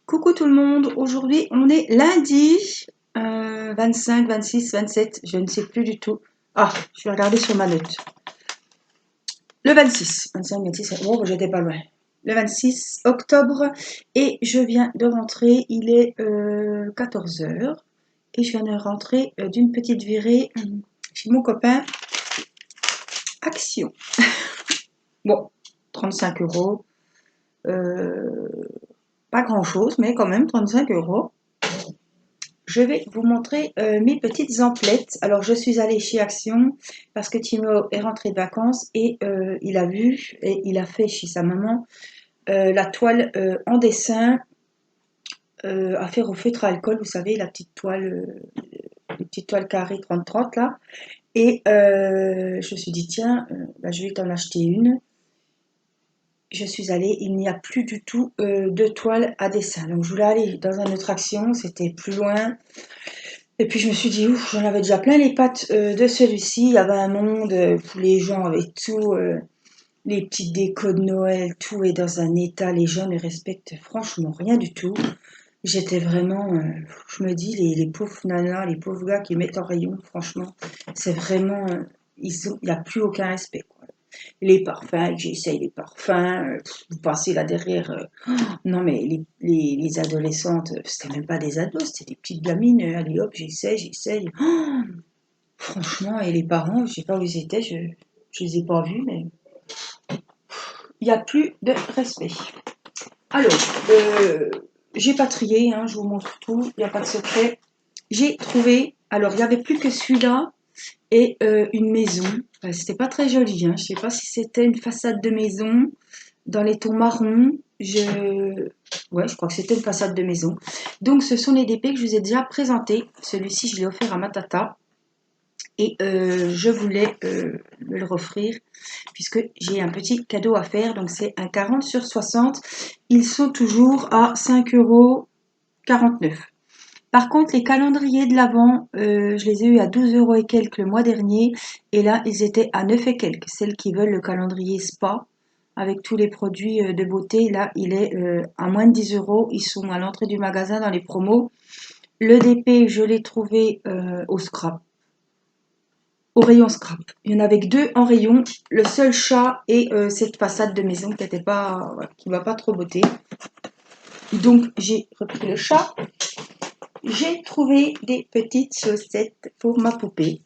Coucou tout le monde, aujourd'hui on est lundi 25, 26, 27, je ne sais plus du tout. Ah, je vais regarder sur ma note. Le 26, 25, 26, oh j'étais pas loin. Le 26 octobre et je viens de rentrer, il est 14 h et je viens de rentrer d'une petite virée chez mon copain Action. Bon, 35 euros. Pas grand chose, mais quand même 35 euros. Je vais vous montrer mes petites emplettes. Alors, je suis allée chez Action parce que Timo est rentré de vacances et il a vu et il a fait chez sa maman la toile en dessin à faire au feutre à alcool. Vous savez, la petite toile, les petites toiles carrées 30-30 là. Et je me suis dit, tiens, je vais t'en acheter une. Je suis allée, il n'y a plus du tout de toile à dessin. Donc, je voulais aller dans une autre Action, c'était plus loin. Et puis je me suis dit, ouf, j'en avais déjà plein les pattes de celui-ci. Il y avait un monde où les gens avaient tout, les petites décos de Noël, tout est dans un état. Les gens ne respectent franchement rien du tout. J'étais vraiment, je me dis, les pauvres nanas, les pauvres gars qui mettent en rayon, franchement, c'est vraiment, il n'y a plus aucun respect, quoi. Les parfums, j'essaye les parfums, vous passez là derrière. Non, mais les adolescentes, c'était même pas des ados, c'était des petites gamines. Allez hop, j'essaye. Oh, franchement, et les parents, je sais pas où ils étaient, je les ai pas vus, mais il n'y a plus de respect. Alors, j'ai pas trié, hein, je vous montre tout, il n'y a pas de secret. J'ai trouvé, alors il n'y avait plus que celui-là et une maison. C'était pas très joli, hein, je sais pas si c'était une façade de maison dans les tons marrons. Ouais, je crois que c'était une façade de maison. Donc, ce sont les DP que je vous ai déjà présentés. Celui-ci, je l'ai offert à ma tata. Et je voulais me le offrir puisque j'ai un petit cadeau à faire. Donc, c'est un 40 sur 60. Ils sont toujours à 5,49 €. Par contre, les calendriers de l'Avent, je les ai eu à 12 € et quelques le mois dernier. Et là, ils étaient à 9 et quelques. Celles qui veulent le calendrier spa avec tous les produits de beauté, là, il est à moins de 10 €. Ils sont à l'entrée du magasin dans les promos. Le DP, je l'ai trouvé au scrap, au rayon scrap. Il y en avait que deux en rayon. Le seul chat et cette façade de maison qui n'était pas, voilà, qui m'a pas trop beauté. Donc, j'ai repris le chat. J'ai trouvé des petites chaussettes pour ma poupée.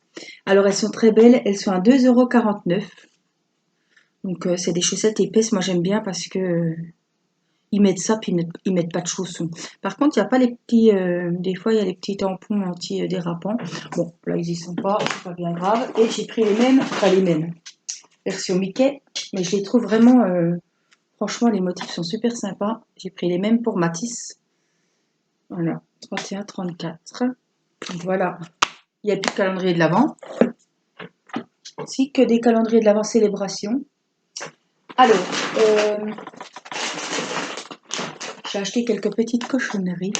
Alors, elles sont très belles. Elles sont à 2,49 €. Donc, c'est des chaussettes épaisses. Moi, j'aime bien parce que ils mettent ça, puis ils mettent pas de chaussons. Par contre, il n'y a pas les petits... des fois, il y a les petits tampons anti-dérapants. Bon, là, ils y sont pas. C'est pas bien grave. Et j'ai pris les mêmes. Enfin, les mêmes. Version Mickey. Mais je les trouve vraiment... franchement, les motifs sont super sympas. J'ai pris les mêmes pour Matisse. Voilà. 31, 34. Donc, voilà. Il n'y a plus de calendrier de l'Avent. Si, que des calendriers de l'Avent célébration. Alors, j'ai acheté quelques petites cochonneries.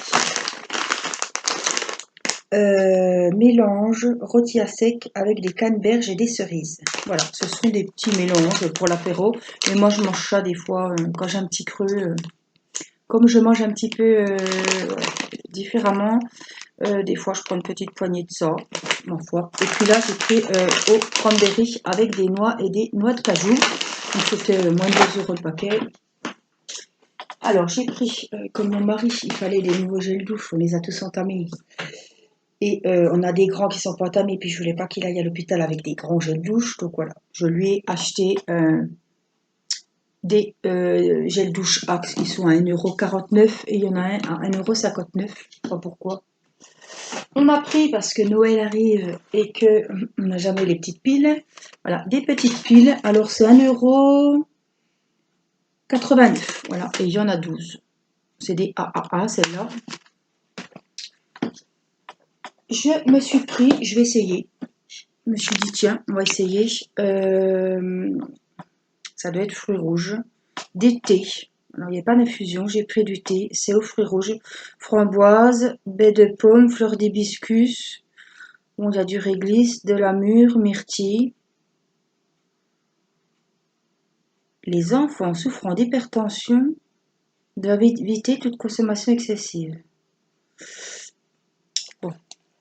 Mélange rôti à sec avec des canneberges et des cerises. Voilà, ce sont des petits mélanges pour l'apéro. Mais moi, je mange ça des fois quand j'ai un petit creux. Comme je mange un petit peu différemment, des fois, je prends une petite poignée de ça. Ma foi. Et puis là, j'ai pris au cranberry avec des noix et des noix de cajou. Donc, c'était moins de 2 € le paquet. Alors, j'ai pris, comme mon mari, il fallait des nouveaux gels douche. On les a tous entamés. Et on a des grands qui sont pas entamés, puis je voulais pas qu'il aille à l'hôpital avec des grands gels douche, donc voilà. Je lui ai acheté des gels douche Axe qui sont à 1,49 € et il y en a un à 1,59 €, je sais pas pourquoi. On a pris, parce que Noël arrive et que on n'a jamais les petites piles, voilà, des petites piles. Alors c'est 1,89 €, voilà, et il y en a 12. C'est des AAA, celles-là. Je me suis pris, je vais essayer. Je me suis dit, tiens, on va essayer. Ça doit être fruits rouges. Des thés. Alors, il n'y a pas d'infusion. J'ai pris du thé. C'est aux fruits rouges. Framboise, baie de pomme, fleur d'hibiscus. Bon, il y a du réglisse, de la mûre, myrtille. Les enfants souffrant d'hypertension Vous devez éviter toute consommation excessive. Bon,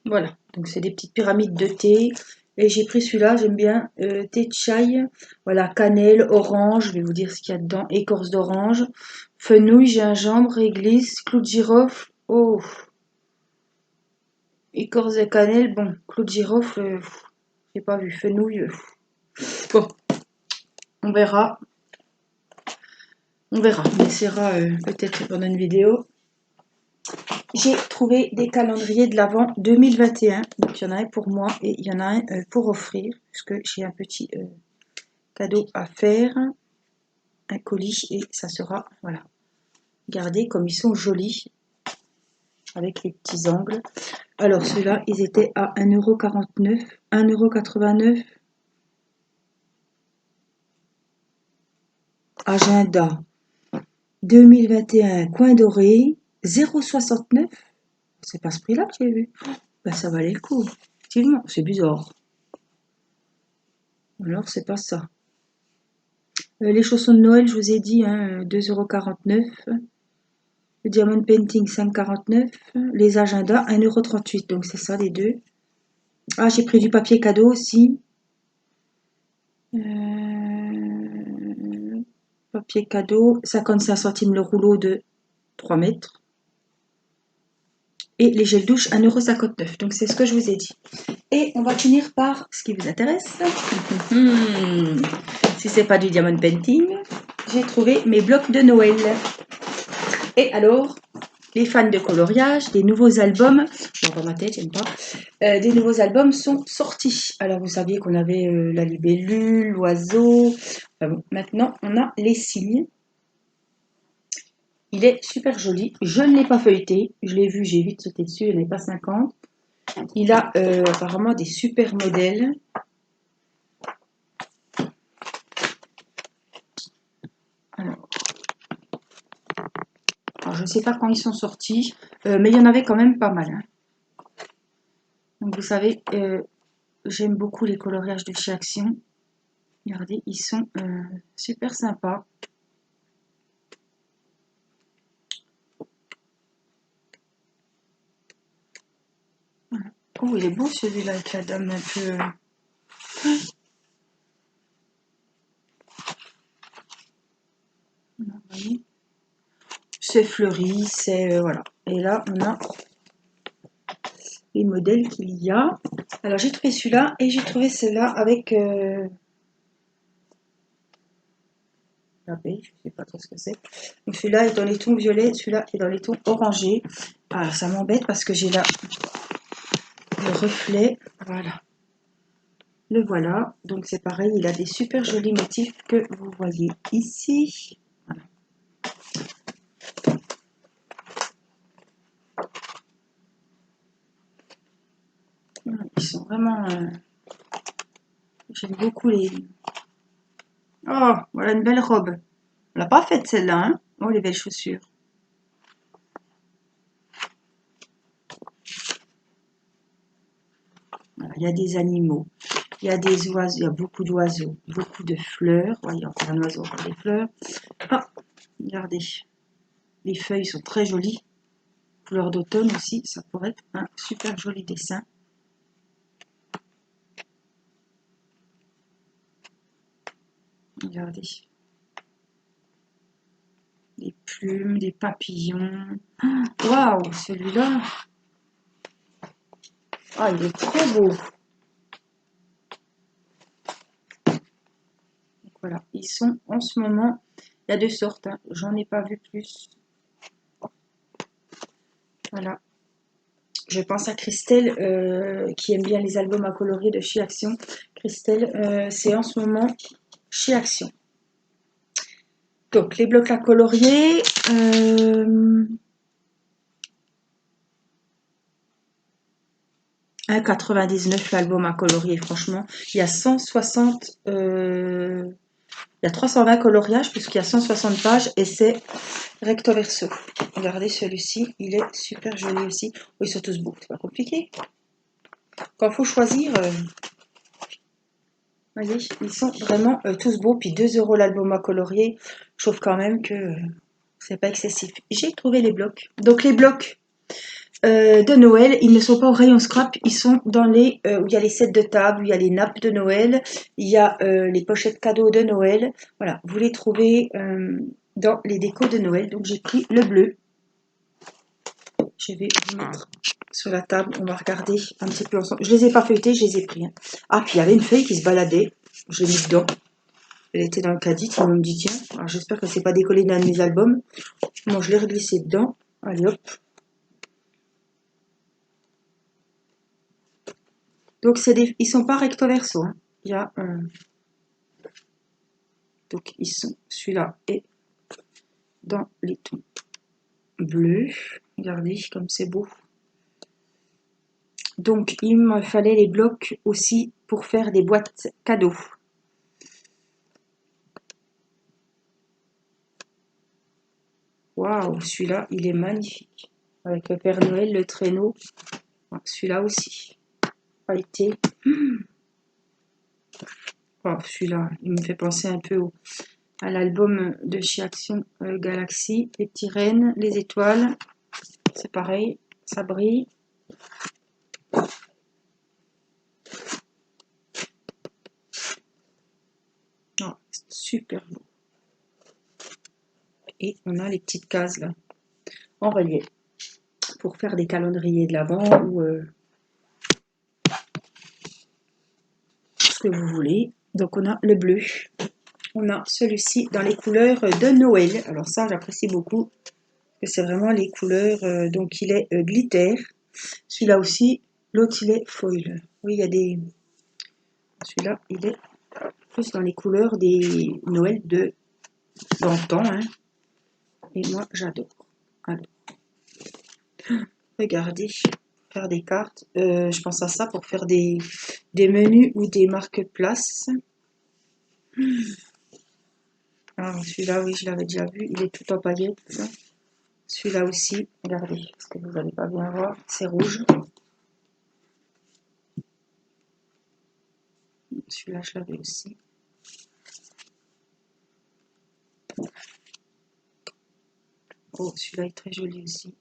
voilà. Donc, c'est des petites pyramides de thé. Et j'ai pris celui-là, j'aime bien. Thé de chai. Voilà, cannelle, orange. Je vais vous dire ce qu'il y a dedans. Écorce d'orange, fenouil, gingembre, réglisse, clou de girofle. Oh, écorce de cannelle. Bon, clou de girofle, j'ai pas vu. Fenouil. Bon, on verra. On verra. On essaiera peut-être pendant une vidéo. J'ai trouvé des calendriers de l'Avent 2021. Donc, il y en a un pour moi et il y en a un pour offrir. Puisque j'ai un petit cadeau à faire. Un colis et ça sera, voilà. Regardez comme ils sont jolis. Avec les petits angles. Alors, ceux-là, ils étaient à 1,49 €, 1,89 €. Agenda 2021, coin doré, 0,69 €. C'est pas ce prix-là que j'ai vu. Ben, ça valait le coup. Effectivement, c'est bizarre. Alors, c'est pas ça. Les chaussons de Noël, je vous ai dit, hein, 2,49 €. Le Diamond Painting, 5,49 €. Les agendas, 1,38 €. Donc, c'est ça, les deux. Ah, j'ai pris du papier cadeau aussi. Papier cadeau, 55 centimes le rouleau de 3 mètres. Et les gels douche, 1,59 €. Donc, c'est ce que je vous ai dit. Et on va finir par ce qui vous intéresse. Si c'est pas du Diamond Painting, j'ai trouvé mes blocs de Noël. Et alors, les fans de coloriage, des nouveaux albums, dans ma tête, j'aime pas, des nouveaux albums sont sortis. Alors, vous saviez qu'on avait la libellule, l'oiseau. Enfin bon, maintenant, on a les signes. Il est super joli. Je ne l'ai pas feuilleté. Je l'ai vu, j'ai vite sauté dessus. Il n'y en a pas 50. Il a apparemment des super modèles. Alors, je ne sais pas quand ils sont sortis, mais il y en avait quand même pas mal. Hein. Donc, vous savez, j'aime beaucoup les coloriages de chez Action. Regardez, ils sont super sympas. Voilà. Oh, il est beau celui-là avec la dame un peu... C'est fleuri, c'est... voilà. Et là, on a les modèles qu'il y a. Alors, j'ai trouvé celui-là et j'ai trouvé celui-là avec... la beige, je ne sais pas trop ce que c'est. Donc, celui-là est dans les tons violets, celui-là est dans les tons orangés. Alors, ça m'embête parce que j'ai là le reflet. Voilà. Le voilà. Donc, c'est pareil, il a des super jolis motifs que vous voyez ici. Voilà. Ils sont vraiment... j'aime beaucoup les... Oh, voilà une belle robe. On l'a pas faite celle-là, hein. Oh, les belles chaussures. Voilà, il y a des animaux. Il y a des oiseaux, il y a beaucoup d'oiseaux, beaucoup de fleurs. Ouais, il y a encore un oiseau, encore des fleurs. Ah, regardez. Les feuilles sont très jolies. Couleur d'automne aussi, ça pourrait être un super joli dessin. Regardez. Des plumes, des papillons. Waouh, celui-là. Ah, il est trop beau. Donc, voilà, ils sont en ce moment. Il y a deux sortes, hein. J'en ai pas vu plus. Voilà. Je pense à Christelle qui aime bien les albums à colorier de chez Action. Christelle, c'est en ce moment chez Action. Donc, les blocs à colorier. 1,99 l'album à colorier, franchement. Il y a 160. Il y a 320 coloriages puisqu'il y a 160 pages et c'est recto verso. Regardez celui-ci, il est super joli aussi. Oh, ils sont tous beaux, c'est pas compliqué. Quand il faut choisir, voyez, ils sont vraiment tous beaux. Puis 2 € l'album à colorier. Je trouve quand même que c'est pas excessif. J'ai trouvé les blocs. Donc les blocs de Noël, ils ne sont pas au rayon scrap, ils sont dans les où il y a les sets de table, où il y a les nappes de Noël, il y a les pochettes cadeaux de Noël. Voilà, vous les trouvez dans les décos de Noël. Donc j'ai pris le bleu. Je vais vous mettre sur la table, on va regarder un petit peu ensemble. Je les ai pas feuilletés, je les ai pris. Hein. Ah, puis il y avait une feuille qui se baladait, je l'ai mis dedans. Elle était dans le caddie, ils m'ont dit tiens, alors j'espère que c'est pas décollé d'un de mes albums. Bon, je l'ai reglissé dedans. Allez hop. Donc ils sont pas recto verso. Hein. Il y a donc ils sont celui-là est dans les tons bleus. Regardez comme c'est beau. Donc il me fallait les blocs aussi pour faire des boîtes cadeaux. Waouh, celui-là il est magnifique. Avec le Père Noël, le traîneau. Celui-là aussi. Pailleté. Oh, celui-là, il me fait penser un peu à l'album de chez Action Galaxy. Les petits rennes, les étoiles. C'est pareil, ça brille. Oh, super beau. Et on a les petites cases là, en relief, pour faire des calendriers de l'Avent ou ce que vous voulez. Donc on a le bleu. On a celui-ci dans les couleurs de Noël. Alors ça, j'apprécie beaucoup. Que c'est vraiment les couleurs. Donc il est glitter. Celui-là aussi. L'autre, il est foil. Oui, il y a des... Celui-là, il est plus dans les couleurs des Noël de d'antan. Hein. Et moi, j'adore. Alors, regardez, faire des cartes. Je pense à ça pour faire des menus ou des marque-places. Alors, celui-là, oui, je l'avais déjà vu. Il est tout en paillettes. Celui-là aussi, regardez, parce que vous n'allez pas bien voir, c'est rouge. Celui-là, je l'avais aussi. Oh, celui-là est très joli aussi.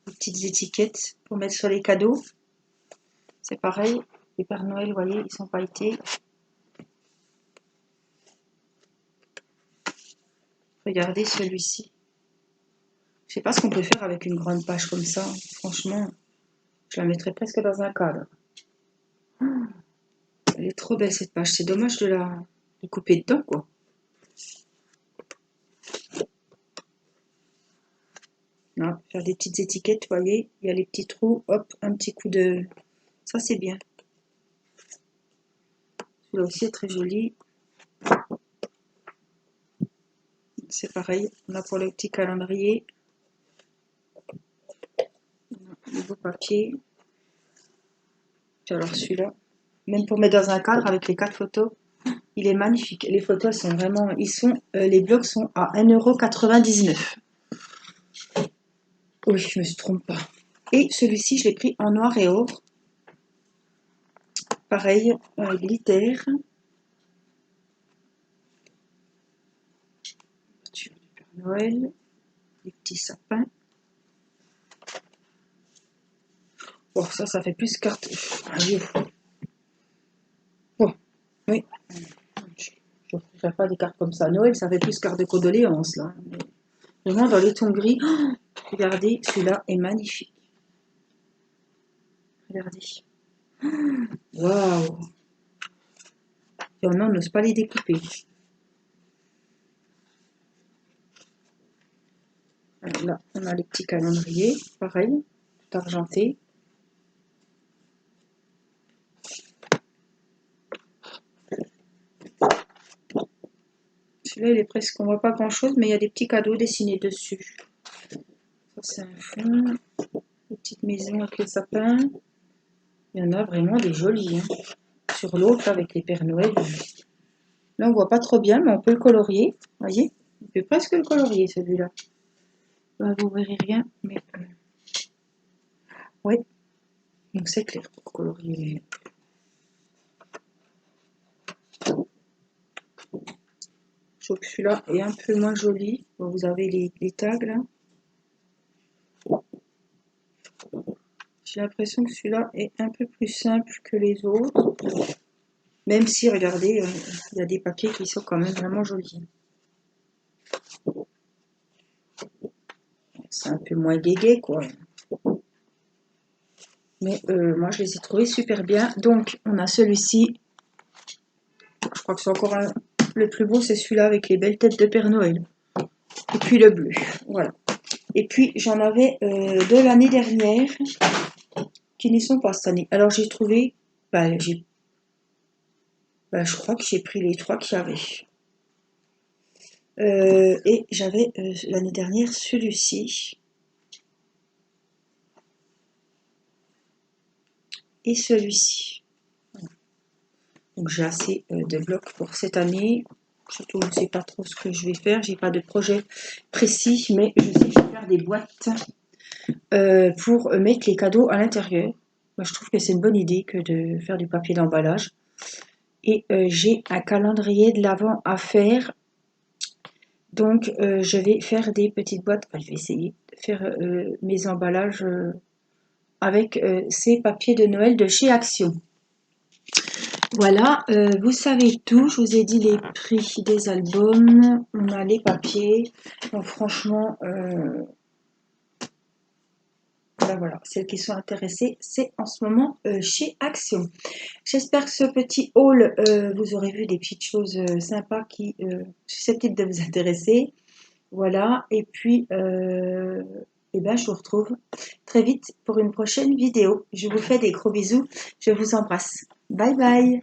Des petites étiquettes pour mettre sur les cadeaux. C'est pareil, les Pères Noël, vous voyez, ils sont pailletés. Regardez celui-ci. Je sais pas ce qu'on peut faire avec une grande page comme ça. Franchement, je la mettrais presque dans un cadre. Elle est trop belle cette page. C'est dommage de la couper dedans, quoi. Non, faire des petites étiquettes, vous voyez. Il y a les petits trous. Hop, un petit coup de... Ça, c'est bien. Celui-là aussi est très joli. C'est pareil. On a pour le petit calendrier. Le beau papier. Puis alors celui-là. Même pour mettre dans un cadre avec les 4 photos. Il est magnifique. Les photos sont vraiment... les blocs sont à 1,99 €. Oui, je me suis trompée pas. Et celui-ci, je l'ai pris en noir et or. Pareil, glitter. Du Père Noël. Les petits sapins. Bon, ça fait plus carte. Bon, oui. Je ne ferai pas des cartes comme ça. Noël, ça fait plus carte de condoléances, là. Mais vraiment, dans les tons gris. Oh, regardez, celui-là est magnifique. Regardez. Waouh! Et on n'ose pas les découper. Alors là, on a les petits calendriers, pareil, tout argenté. Celui-là, il est presque, on voit pas grand-chose, mais il y a des petits cadeaux dessinés dessus. Ça, c'est un fond. Les petites maisons avec les sapins. Il y en a vraiment des jolis. Hein. Sur l'autre, avec les Pères Noël. Là, on voit pas trop bien, mais on peut le colorier. Vous voyez? On peut presque le colorier, celui-là. Là, vous verrez rien, mais... oui. Donc, c'est clair pour colorier. trouve que celui-là est un peu moins joli. Bon, vous avez les tags là. J'ai l'impression que celui-là est un peu plus simple que les autres. Même si, regardez, il y a des papiers qui sont quand même vraiment jolis. C'est un peu moins guégué, quoi. Mais moi, je les ai trouvés super bien. Donc, on a celui-ci. Je crois que c'est encore le plus beau, c'est celui-là avec les belles têtes de Père Noël. Et puis le bleu. Voilà. Et puis, j'en avais de l'année dernière qui n'y sont pas cette année. Alors, j'ai trouvé... je crois que j'ai pris les 3 qu'il y avait. Et j'avais l'année dernière celui-ci. Et celui-ci. Donc j'ai assez de blocs pour cette année. Surtout, je ne sais pas trop ce que je vais faire. J'ai pas de projet précis, mais je sais que je vais faire des boîtes pour mettre les cadeaux à l'intérieur. Moi, je trouve que c'est une bonne idée que de faire du papier d'emballage. Et j'ai un calendrier de l'Avent à faire. Donc, je vais faire des petites boîtes. Enfin, je vais essayer de faire mes emballages avec ces papiers de Noël de chez Action. Voilà, vous savez tout, je vous ai dit les prix des albums, on a les papiers, donc franchement, voilà, celles qui sont intéressées, c'est en ce moment chez Action. J'espère que ce petit haul, vous aurez vu des petites choses sympas qui susceptibles de vous intéresser. Voilà, et puis, je vous retrouve très vite pour une prochaine vidéo. Je vous fais des gros bisous, je vous embrasse. Bye bye!